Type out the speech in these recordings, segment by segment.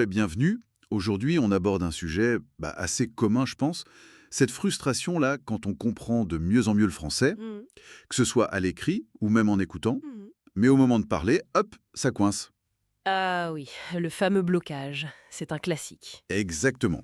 et bienvenue. Aujourd'hui, on aborde un sujet assez commun, je pense. Cette frustration-là, quand on comprend de mieux en mieux le français, Mmh. que ce soit à l'écrit ou même en écoutant, Mmh. mais au moment de parler, hop, ça coince. Ah oui, le fameux blocage, c'est un classique. Exactement.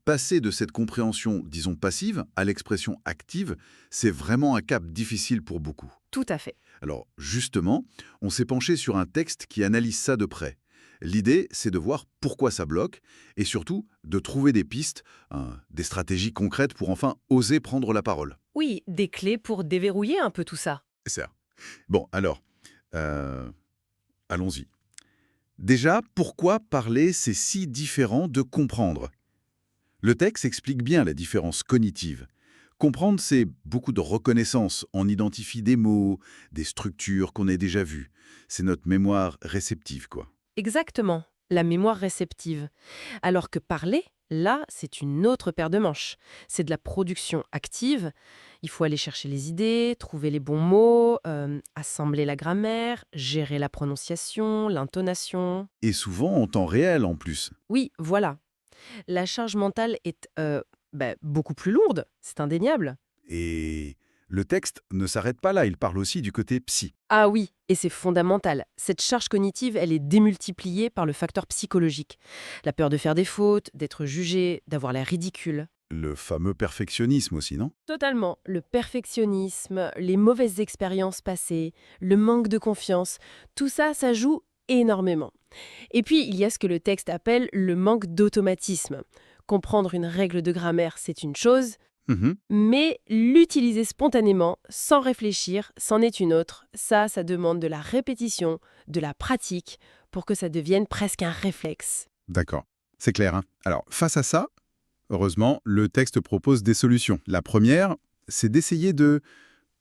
Passer de cette compréhension, disons passive, à l'expression active, c'est vraiment un cap difficile pour beaucoup. Tout à fait. Alors, justement, on s'est penché sur un texte qui analyse ça de près. L'idée, c'est de voir pourquoi ça bloque et surtout de trouver des pistes, des stratégies concrètes pour enfin oser prendre la parole. Oui, des clés pour déverrouiller un peu tout ça. C'est ça. Bon, alors, euh, allons-y. Déjà, pourquoi parler, c'est si différent de comprendre? Le texte explique bien la différence cognitive. Comprendre, c'est beaucoup de reconnaissance. On identifie des mots, des structures qu'on a déjà vues. C'est notre mémoire réceptive, quoi. Exactement, la mémoire réceptive. Alors que parler, là, c'est une autre paire de manches. C'est de la production active. Il faut aller chercher les idées, trouver les bons mots, assembler la grammaire, gérer la prononciation, l'intonation. Et souvent en temps réel en plus. Oui, voilà. La charge mentale est beaucoup plus lourde, c'est indéniable. Et le texte ne s'arrête pas là, il parle aussi du côté psy. Ah oui, et c'est fondamental. Cette charge cognitive, elle est démultipliée par le facteur psychologique. La peur de faire des fautes, d'être jugé, d'avoir l'air ridicule. Le fameux perfectionnisme aussi, non? Totalement. Le perfectionnisme, les mauvaises expériences passées, le manque de confiance, tout ça, ça joue énormément. Et puis, il y a ce que le texte appelle le manque d'automatisme. Comprendre une règle de grammaire, c'est une chose, Mhm. mais l'utiliser spontanément, sans réfléchir, c'en est une autre. Ça demande de la répétition, de la pratique, pour que ça devienne presque un réflexe. D'accord, c'est clair, hein. Alors, face à ça, heureusement, le texte propose des solutions. La première, c'est d'essayer de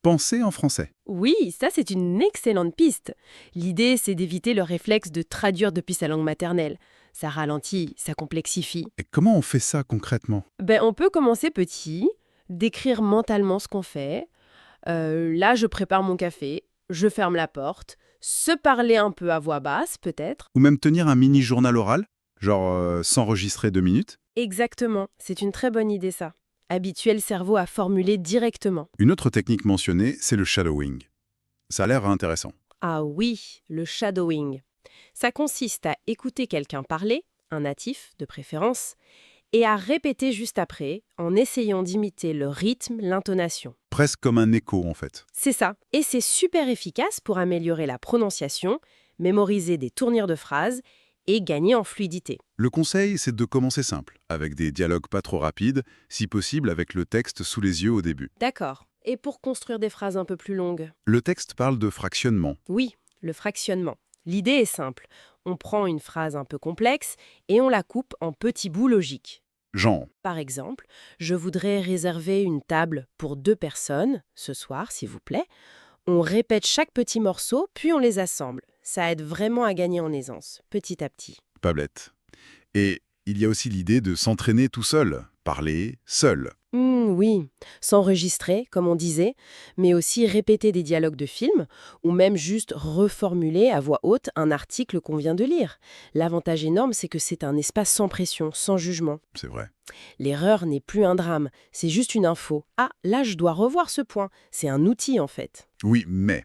penser en français. Oui, ça c'est une excellente piste. L'idée, c'est d'éviter le réflexe de traduire depuis sa langue maternelle. Ça ralentit, ça complexifie. Et comment on fait ça concrètement? On peut commencer petit, décrire mentalement ce qu'on fait. Là, je prépare mon café, je ferme la porte, se parler un peu à voix basse peut-être. Ou même tenir un mini-journal oral, genre s'enregistrer 2 minutes? Exactement, c'est une très bonne idée ça. Habituer le cerveau à formuler directement. Une autre technique mentionnée, c'est le shadowing. Ça a l'air intéressant. Ah oui, le shadowing. Ça consiste à écouter quelqu'un parler, un natif de préférence, et à répéter juste après en essayant d'imiter le rythme, l'intonation. Presque comme un écho, en fait. C'est ça. Et c'est super efficace pour améliorer la prononciation, mémoriser des tournures de phrases et gagner en fluidité. Le conseil, c'est de commencer simple, avec des dialogues pas trop rapides, si possible avec le texte sous les yeux au début. D'accord. Et pour construire des phrases un peu plus longues? Le texte parle de fractionnement. Oui, le fractionnement. L'idée est simple. On prend une phrase un peu complexe et on la coupe en petits bouts logiques. Genre, Par exemple, je voudrais réserver une table pour 2 personnes, ce soir, s'il vous plaît. On répète chaque petit morceau, puis on les assemble. Ça aide vraiment à gagner en aisance, petit à petit. pas bête. Et il y a aussi l'idée de s'entraîner tout seul, parler seul. Oui, s'enregistrer, comme on disait, mais aussi répéter des dialogues de films, ou même juste reformuler à voix haute un article qu'on vient de lire. L'avantage énorme, c'est que c'est un espace sans pression, sans jugement. C'est vrai. L'erreur n'est plus un drame, c'est juste une info. Ah, là, je dois revoir ce point. C'est un outil, en fait. Oui, mais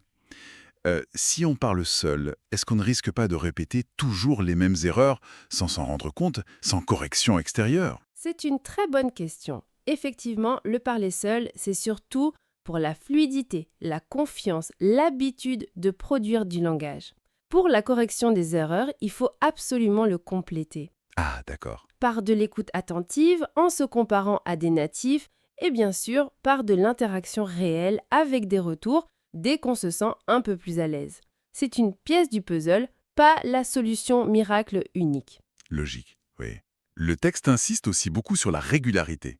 si on parle seul, est-ce qu'on ne risque pas de répéter toujours les mêmes erreurs sans s'en rendre compte, sans correction extérieure? C'est une très bonne question. Effectivement, le parler seul, c'est surtout pour la fluidité, la confiance, l'habitude de produire du langage. Pour la correction des erreurs, il faut absolument le compléter. Ah, d'accord. Par de l'écoute attentive, en se comparant à des natifs, et bien sûr par de l'interaction réelle avec des retours dès qu'on se sent un peu plus à l'aise. C'est une pièce du puzzle, pas la solution miracle unique. Logique, oui. Le texte insiste aussi beaucoup sur la régularité.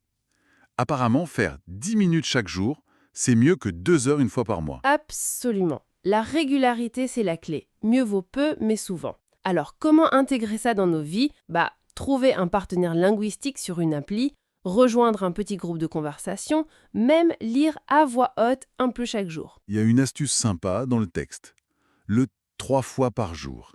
Apparemment, faire 10 minutes chaque jour, c'est mieux que 2 heures une fois par mois. Absolument. La régularité, c'est la clé. Mieux vaut peu, mais souvent. Alors, comment intégrer ça dans nos vies? Trouver un partenaire linguistique sur une appli, rejoindre un petit groupe de conversation, même lire à voix haute un peu chaque jour. Il y a une astuce sympa dans le texte. Le 3 fois par jour.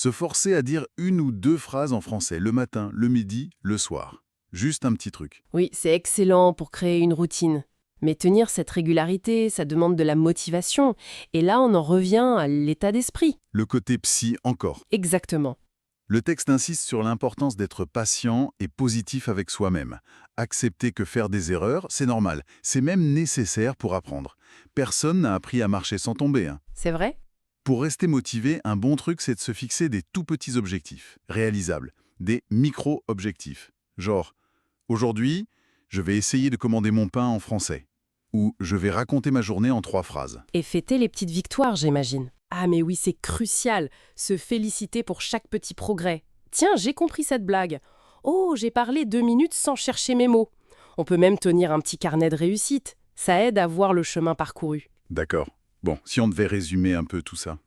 Se forcer à dire une ou deux phrases en français le matin, le midi, le soir. Juste un petit truc. Oui, c'est excellent pour créer une routine. Mais tenir cette régularité, ça demande de la motivation. Et là, on en revient à l'état d'esprit. Le côté psy encore. Exactement. Le texte insiste sur l'importance d'être patient et positif avec soi-même. Accepter que faire des erreurs, c'est normal. C'est même nécessaire pour apprendre. Personne n'a appris à marcher sans tomber, hein. C'est vrai? Pour rester motivé, un bon truc, c'est de se fixer des tout petits objectifs, réalisables, des micro-objectifs. Genre, aujourd'hui, je vais essayer de commander mon pain en français. Ou je vais raconter ma journée en 3 phrases. Et fêter les petites victoires, j'imagine. Ah mais oui, c'est crucial, se féliciter pour chaque petit progrès. Tiens, j'ai compris cette blague. Oh, j'ai parlé 2 minutes sans chercher mes mots. On peut même tenir un petit carnet de réussite. Ça aide à voir le chemin parcouru. D'accord. Bon, si on devait résumer un peu tout ça.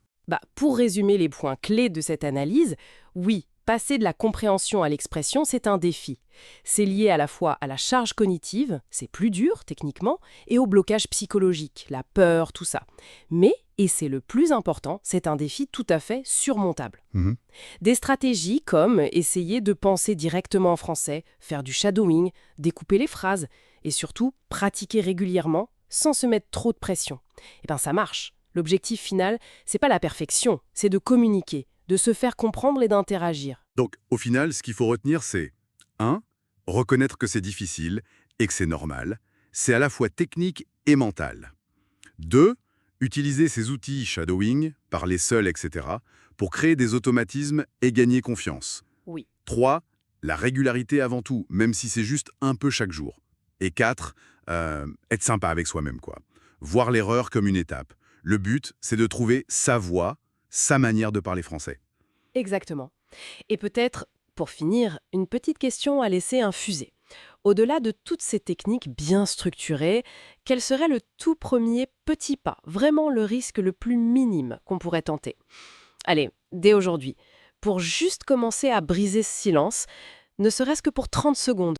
Pour résumer les points clés de cette analyse, oui, passer de la compréhension à l'expression, c'est un défi. C'est lié à la fois à la charge cognitive, c'est plus dur techniquement, et au blocage psychologique, la peur, tout ça. Mais, et c'est le plus important, c'est un défi tout à fait surmontable. Mhm. Des stratégies comme essayer de penser directement en français, faire du shadowing, découper les phrases, et surtout pratiquer régulièrement sans se mettre trop de pression. Eh bien ça marche. L'objectif final, c'est pas la perfection, c'est de communiquer, de se faire comprendre et d'interagir. Donc, au final, ce qu'il faut retenir, c'est 1. Reconnaître que c'est difficile et que c'est normal. C'est à la fois technique et mental. 2. Utiliser ces outils shadowing, parler seul, etc., pour créer des automatismes et gagner confiance. Oui. 3. La régularité avant tout, même si c'est juste un peu chaque jour. Et 4. Être sympa avec soi-même, quoi. Voir l'erreur comme une étape. Le but, c'est de trouver sa voie, sa manière de parler français. Exactement. Et peut-être, pour finir, une petite question à laisser infuser. Au-delà de toutes ces techniques bien structurées, quel serait le tout premier petit pas, vraiment le risque le plus minime qu'on pourrait tenter? Allez, dès aujourd'hui, pour juste commencer à briser ce silence, ne serait-ce que pour 30 secondes.